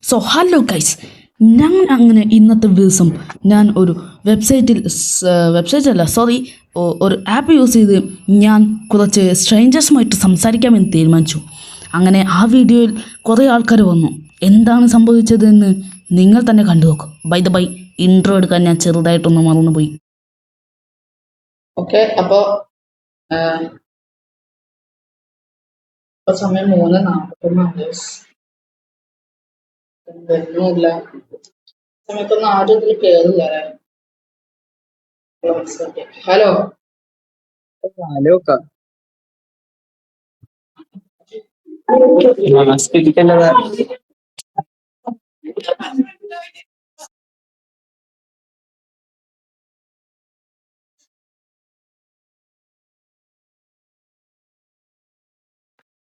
So hello guys, ഞാൻ അങ്ങനെ ഇന്നത്തെ ദിവസം ഞാൻ ഒരു ഒരു ആപ്പ് യൂസ് ചെയ്ത് ഞാൻ കുറച്ച് സ്ട്രേഞ്ചേഴ്സുമായിട്ട് സംസാരിക്കാമെന്ന് തീരുമാനിച്ചു. അങ്ങനെ ആ വീഡിയോയിൽ കുറേ ആൾക്കാർ വന്നു. എന്താണ് സംഭവിച്ചതെന്ന് നിങ്ങൾ തന്നെ കണ്ടു നോക്കും. ബൈ ദ ബൈ, ഇൻട്രോ എടുക്കാൻ ഞാൻ ചെറുതായിട്ടൊന്ന് മറന്നുപോയി. ഓക്കെ, അപ്പോൾ സമയം 3:41. വരുന്നുമില്ല. സമയത്തൊന്നും ആരും ഇതിൽ കയറില്ല. ഹലോ ഹലോ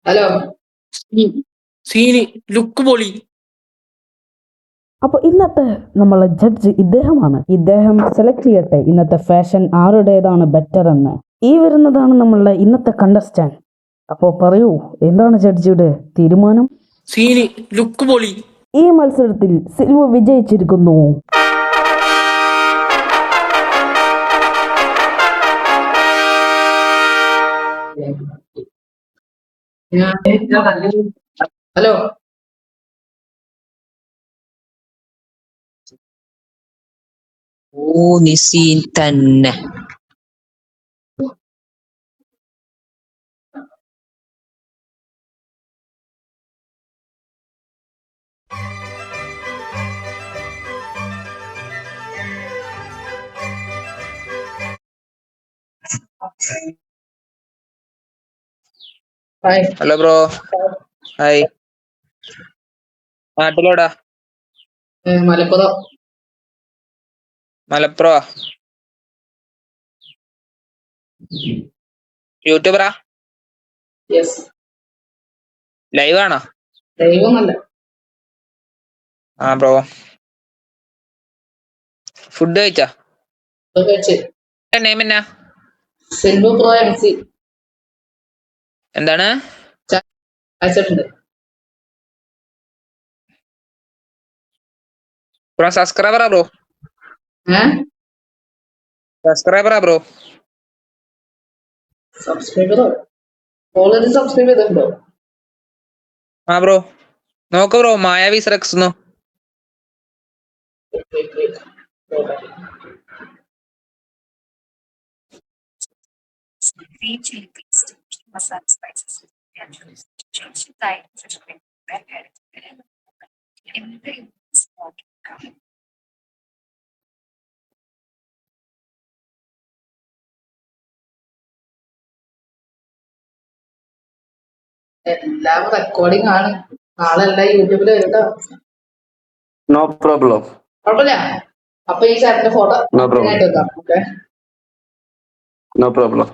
ഹലോ സീനി ലുക്ക് പൊളി. അപ്പോൾ ഇന്നത്തെ നമ്മളെ ജഡ്ജ് ഇദ്ദേഹമാണ്. ഇദ്ദേഹം സെലക്ട് ചെയ്യട്ടെ ഇന്നത്തെ ഫാഷൻ ആരുടേതാണ് ബെറ്റർ എന്ന്. ഈ വരുന്നതാണ് നമ്മളുടെ ഇന്നത്തെ കണ്ടസ്റ്റാൻറ്റ്. അപ്പോൾ പറയൂ, എന്താണ് ജഡ്ജിയുടെ തീരുമാനം? സീനി ലുക്ക് പൊളി. ഈ മത്സരത്തിൽ സിൽവ വിജയിച്ചിരിക്കുന്നു. ഹലോ ഓ നിസീൻ തന്നെ. ഹായ്. Hello bro. ഹായ്. നാട്ടിലോടാ? മലപ്പുറം. മലപ്പുറ. യൂട്യൂബറാ? യെസ്. ലൈവ് ആണോ? ദൈവമല്ല. ആ ബ്രോ, ഫുഡ് കഴിച്ചാ? നെയിം എന്നാ? Silva pro MC. എന്താണ്? അയച്ചിട്ടുണ്ട്. ബ്രോ സബ്സ്ക്രൈബറാ ബ്രോ? സബ്സ്ക്രൈബറാ ബ്രോ? സബ്സ്ക്രൈബറോ? ഓൾറെഡി സബ്സ്ക്രൈബ് ചെയ്തിട്ടുണ്ടോ? ആ ബ്രോ, നോക്ക് ബ്രോ, മായാവി സെറക്സ്. എല്ലാം റെക്കോർഡിംഗ് ആണ്. നാളെ എല്ലാം യൂട്യൂബിൽ വരുന്ന. No problem. കുഴപ്പമില്ല. അപ്പൊ ഈ ചാറ്റിന്റെ ഫോട്ടോ ആയിട്ട് വെക്കാം. Okay, No problem.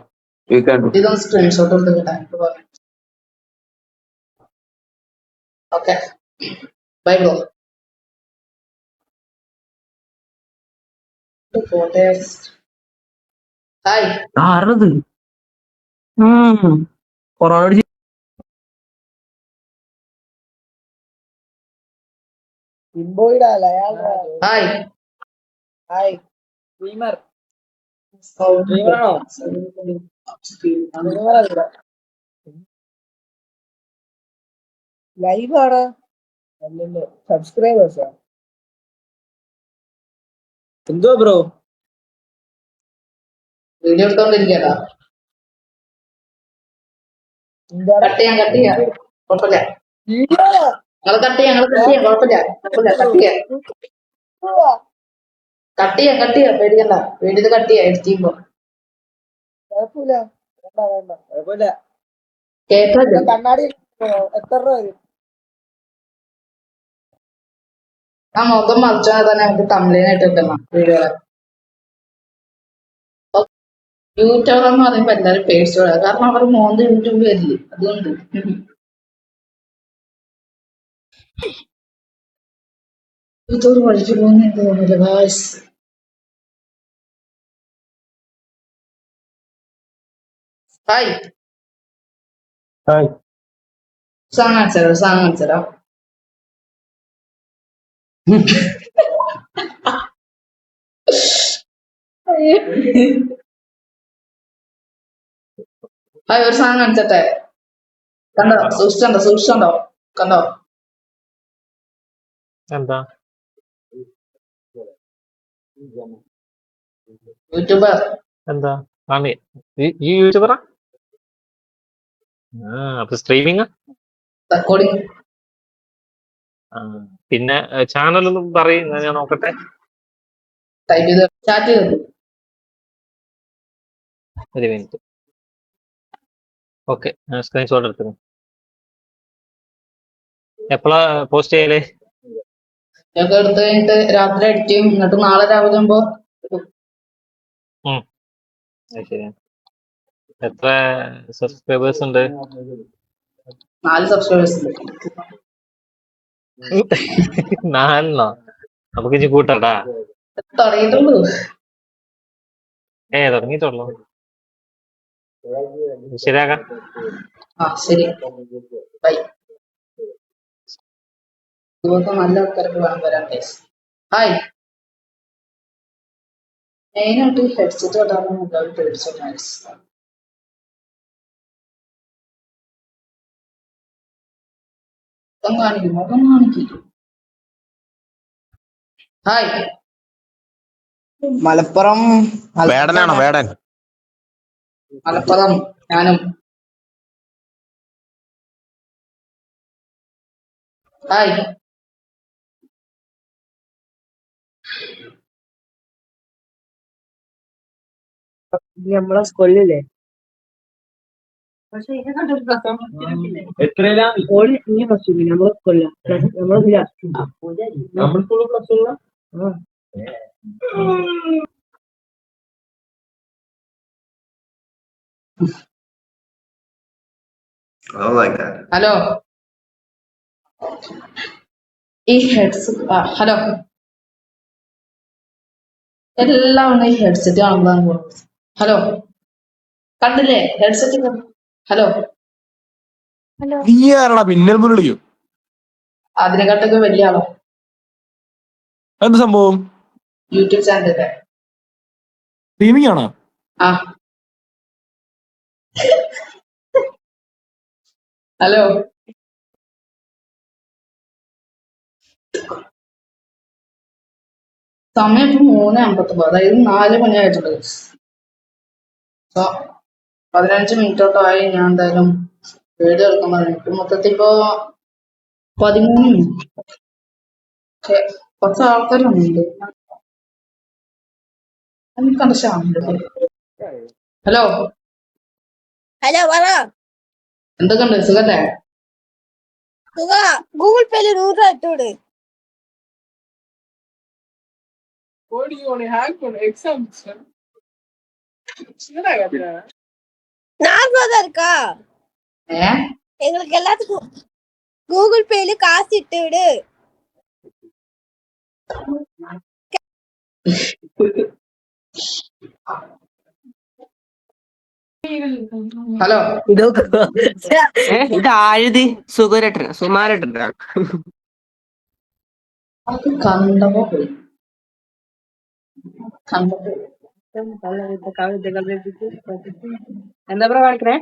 You can do. ഇതൊന്ന് സ്ക്രീൻഷോട്ട് എടുത്ത്. Okay, bye bro. Photos. Hi. ആരത്? കൊറോണ അടിച്ച് ഹായ്. ഹായ്. സ്ട്രീമർ. ലൈവ് ആണ്. അല്ലല്ലോ, സബ്സ്ക്രൈബേഴ്സാ. എന്തോ ബ്രോ? വീഡിയോ എടുത്തോണ്ടിരിക്കട്ടാ. കട്ട് ചെയ്യാം കുഴപ്പമില്ല. ഞങ്ങള് കട്ട് ചെയ്യാം കുഴപ്പമില്ല. കട്ട് ചെയ്യാം പേടിക്കണ്ട. വീഡിയോ കട്ട് ചെയ്യാം എഡിറ്റ് ചെയ്യുമ്പോ. കേൾക്കല്ലോ. കണ്ണാടി എത്ര രൂപ വരും? ആ മുഖം മറിച്ചാൽ തന്നെ നമുക്ക് കംപ്ലൈന്റ് ആയിട്ട് വെക്കണം വീഡിയോ. യൂട്യൂബർ എന്ന് പറയുമ്പോ എല്ലാവരും പേടിച്ചോളാം. കാരണം അവർ മോന്ത് യൂട്യൂബ് വരില്ലേ, അതുകൊണ്ട്. ഇതൊരു വഴിക്ക് പോകുന്ന എനിക്ക് തോന്നില്ല ഗായ്സ്. ഹായ്. Hi. സാങ് കാണിച്ചോ. ഹായ് ഒരു സാധനം കാണിച്ചട്ടെ. കണ്ടോ? സൂക്ഷിച്ചുണ്ടോ? കണ്ടോ? എന്താ യൂട്യൂബർ എന്താ ആണ് ഈ യൂട്യൂബറാ? അപ്പൊ സ്ട്രീമിങ് റെക്കോർഡിംഗ്. പിന്നെ ചാനലൊന്നും പറയും, ഞാൻ നോക്കട്ടെ. ടൈപ്പ് ചെയ്ത് ചാറ്റ് ചെയ്തു. ഒരു മിനിറ്റ്. ഓക്കെ, സ്ക്രീൻഷോട്ട് എടുത്തു. എപ്പോഴാ പോസ്റ്റ് ചെയ്യലേ? ഇതൊക്കെ എടുത്ത് കഴിഞ്ഞിട്ട് രാത്രി എഡിറ്റ് ചെയ്യും. എന്നിട്ട് നാളെ രാവിലെ ആകുമ്പോ ഇടും. ശരി. എത്ര സബ്സ്ക്രൈബേഴ്സ് ഉണ്ട്? 4 സബ്സ്ക്രൈബേഴ്സ് ഉണ്ട്. 4 നമുക്ക് ഇനി കൂട്ടണ്ടാ? തുടങ്ങിയിട്ടുള്ളൂ. തുടങ്ങിയിട്ടുള്ളൂ. ശരിയാക്കാം. ശരി, ബൈ. ഇതുപോലത്തെ നല്ല ആൾക്കാരൊക്കെ വേണം വരാൻ. ഹായ്. മെയിനായിട്ട് ഹെഡ്സെറ്റ് ഇടാറുണ്ട്. എല്ലാവരും പേടിച്ചോട്ടെ. മുഖം കാണിക്കും. ഹായ്. മലപ്പുറം വേടനാണോ? വേടൻ മലപ്പുറം. ഞാനും. ഹായ്. നമ്മളെ സ്കൂളിലേ ഓള് ഇനി പ്ലസ് നമ്മളെ സ്കൂളില നമ്മളെ സ്കൂളിൽ പ്ലസ് ഹലോ. ഈ ഹെഡ്സെറ്റ് ഹലോ. എല്ലാം ഈ ഹെഡ്സെറ്റ് കാണുമ്പോഴാണ് പോകുന്നത്. ഹലോ, കണ്ടില്ലേ ഹെഡ്സെറ്റ്? ഹലോ. നീ ആരാടാ പിന്നൽ മുരളിയോ? അതിനെക്കാട്ടൊക്കെ വലിയ ആളോ. എന്ത് സംഭവം? യൂട്യൂബ് ചാനലിന്റെ സ്ട്രീമിംഗ് ആണോ? ഹലോ. സമയം ഇപ്പൊ 3:59, അതായത് 4 മണിയായിട്ടുണ്ട്. 15 മിനിറ്റോട്ടമായി. ഞാൻ എന്തായാലും വീഡിയോ എടുക്കാൻ പറഞ്ഞു. മൊത്തത്തിൽ ഇപ്പോ 13 മിനിറ്റ്. കുറച്ച് ആൾക്കാർ വന്നിട്ടുണ്ട്. എനിക്കത് ശാന്ത. ഹലോ. ഹലോ, പറ. എന്തൊക്കെയുണ്ട്? സുഖല്ലേ? ഗൂഗിൾ പേയില് 100 രൂപ ഇട്ടോട്. இருக்கா? எங்களுக்கு எல்லாத்துக்கும் கூகுள் பேல காசு இட்டு விடு. ഹലോ. ഇത് ആഴുതി സുഖരട്ടന സുമാരട്ടന അത് കണ്ടപ്പോ പോയി. കണ്ടപ്പോ എന്താ ബ്രോ കാണിക്കണേ?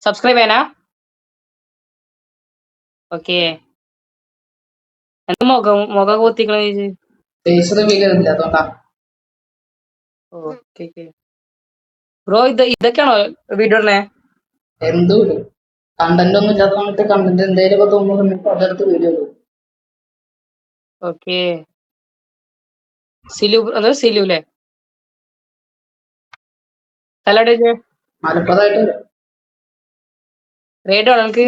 സബ്സ്ക്രൈബ് ചെയ്യാനാ? ഓക്കെ. എന്താ മുഖം കൂത്തിക്കണ ഫേസ് റിവീൽ ചെയ്തില്ല, അതുകൊണ്ടാ. ബ്രോ ഇതൊക്കെയാണോ വീഡിയോ ഇടണേ? എന്തു കണ്ടന്റ് ഒന്നും ഇല്ലാത്ത സമയത്ത് കണ്ടന്റ് എന്തെങ്കിലും ഒക്കെ തോന്നുന്നു അതെടുത്ത് വീഡിയോ ഇടും. ഓക്കെ. സിലു സിലുല്ലേ? മലപ്പുറമായിട്ട് വരും. റേഡിയോ ആണോ എനിക്ക്?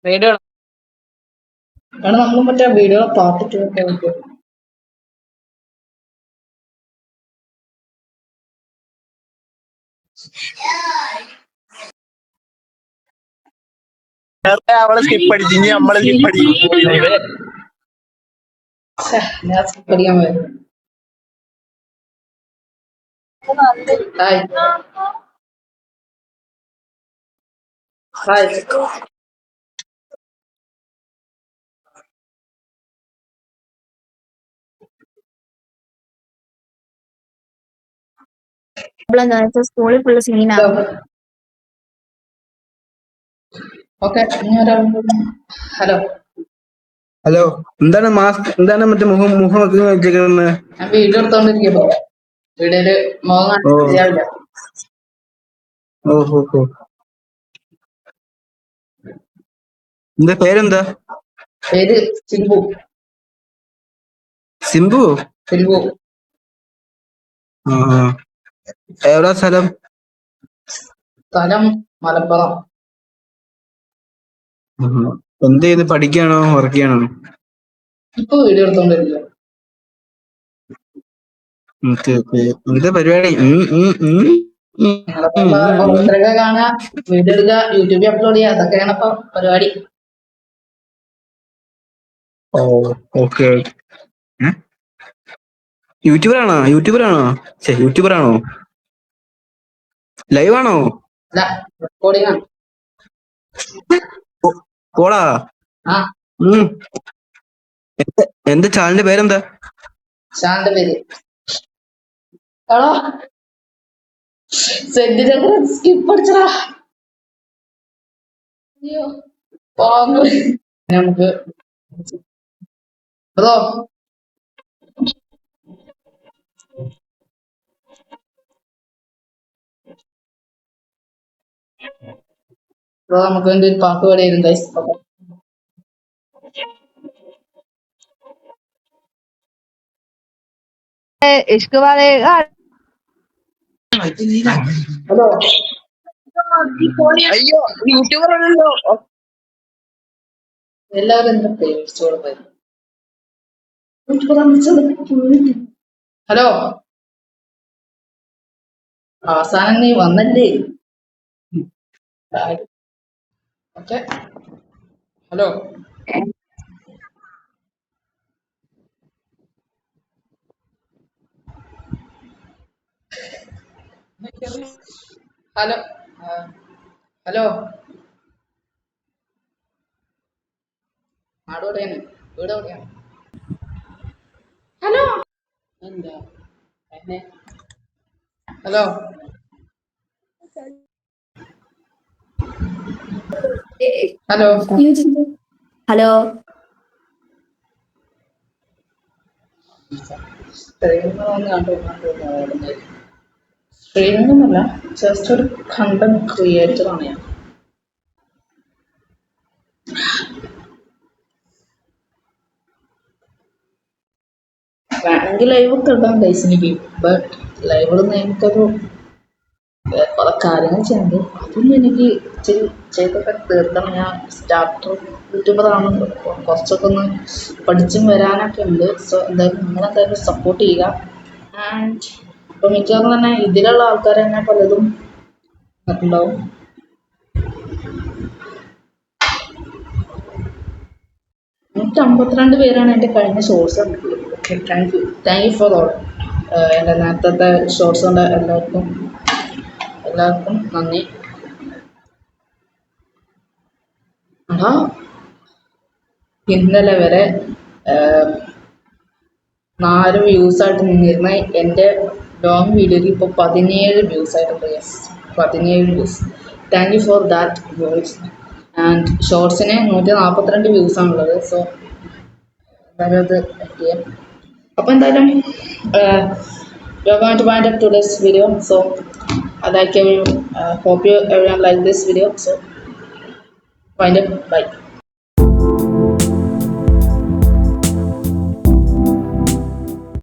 റേഡിയോ ആണോ? നമ്മൾ മറ്റേ വീഡിയോ പാർട്ടിട്ട് അവളെ സ്കിപ്പ് അടിച്ച് ഇനി നമ്മളെ സ്കിപ്പ് അടിക്കും. ഞാൻ പഠിക്കാൻ പോയത്. ഹായ്. ഹായ്. സ്കൂളിൽ ഫുള്ള് സീനാണ്. ഓക്കെ, ഇനി ഒരാൾ. ഹലോ, ഹലോ, എന്താണ് മാസ്ക്, എന്താണ് മറ്റേ മുഖം വെച്ചേക്കുന്നത്? ഞാൻ വീഡിയോ എടുത്തോണ്ടിരിക്കുമ്പോ വീഡിയോയില് മുഖം ഓ കാണിച്ചാൽ ശരിയാവില്ല. ഓഹോ ഹോ. എന്താ പേരെന്താ? പേര് സിംബു. സിംബു? സിംബു. ആ, എവിടാ സ്ഥലം? സ്ഥലം മലപ്പുറം. എന്ത് ചെയ്ത്, പഠിക്കാണോ വർക്ക് ചെയ്യണോ? ഇപ്പൊ വീഡിയോ എടുത്തോണ്ടിരിക്കുക. എന്താ പരിപാടി? നിങ്ങളിപ്പോ ഓരോരുത്തരൊക്കെ കാണുക, വീഡിയോ എടുക്കുക, യൂട്യൂബിൽ അപ്ലോഡ് ചെയ്യുക, അതൊക്കെയാണ് ഇപ്പൊ പരിപാടി. ഓ, ഓക്കെ. യൂട്യൂബറാണോ? ലൈവ് ആണോ? അല്ല, റെക്കോർഡിംഗ് ആണ്. കോളാ? ആ, എന്റെ ചാനലിന്റെ പേരെന്താ? ഷാന്റെ പേര് എടോ സെന്റിനൊക്കെ സ്കിപ്പ് അടിച്ചടാ. അയ്യോ, പാമ്പ്. നമുക്ക് ബ്രോ നമുക്ക് വേണ്ടി ഒരു പാട്ട് പാടിയായിരുന്നു ഗൈസ്. ഇഷ്ക് വാലേഗാ. ഹലോ, അയ്യോ, യൂട്യൂബർ ആണല്ലോ. എല്ലാവരും എന്താ പേടിച്ചോട് പോയി. ഹലോ, അവസാനം നീ വന്നല്ലേ? Okay, hello. Hello, hello. നാട് എവിടെയാണ്? വീട് എവിടെയാണ്? ഹലോ, എന്താ എന്നെ? Hello, hello. ഹലോ, ട്രെയിനിങ്ങൊന്നുമല്ല, ജസ്റ്റ് ഒരു കണ്ടന്റ് ക്രിയേറ്റർ ആണ് ഞാൻ. വേണമെങ്കിൽ ലൈവ് ഒക്കെ ഇടാം ഗൈസ് എനിക്ക്. ബട്ട് ലൈവിൽ എനിക്കൊരു കുറെ കാര്യങ്ങൾ ചെയ്യുന്നുണ്ട്. അതൊന്നും എനിക്ക് ചെയ്തൊക്കെ തീർക്കണം. ഞാൻ സ്റ്റാർട്ടർ യൂട്യൂബർ ആണെന്ന് കുറച്ചൊക്കെ ഒന്ന് പഠിച്ചും വരാനൊക്കെ ഉണ്ട്. സോ എന്തായാലും നിങ്ങളെന്തായാലും സപ്പോർട്ട് ചെയ്യുക. ആൻഡ് ഇപ്പം മിക്കവാറും തന്നെ ഇതിലുള്ള ആൾക്കാർ തന്നെ പലതും ഉണ്ടാവും. 152 പേരാണ് എൻ്റെ കഴിഞ്ഞ ഷോർട്സ് കണ്ടിട്ടുള്ളത്. Okay, thank you for all. എൻ്റെ നേരത്തെ ഷോർട്സ് കണ്ട എല്ലാവർക്കും നന്ദി. എടാ, ഇന്നലെ വരെ 4 വ്യൂസായിട്ട് നിന്നിരുന്ന എൻ്റെ ലോങ് വീഡിയോയ്ക്ക് ഇപ്പോൾ 17 വ്യൂസ് ആയിട്ടുണ്ട്. Yes, 17 views. Thank you for that views. And ഷോർട്സിന് 142 വ്യൂസാണുള്ളത്. സോ എന്തായാലും അത് ചെയ്യാം. അപ്പോൾ എന്തായാലും we are going to wind up today's video. So I hope you everyone like this video. So wind up. Bye.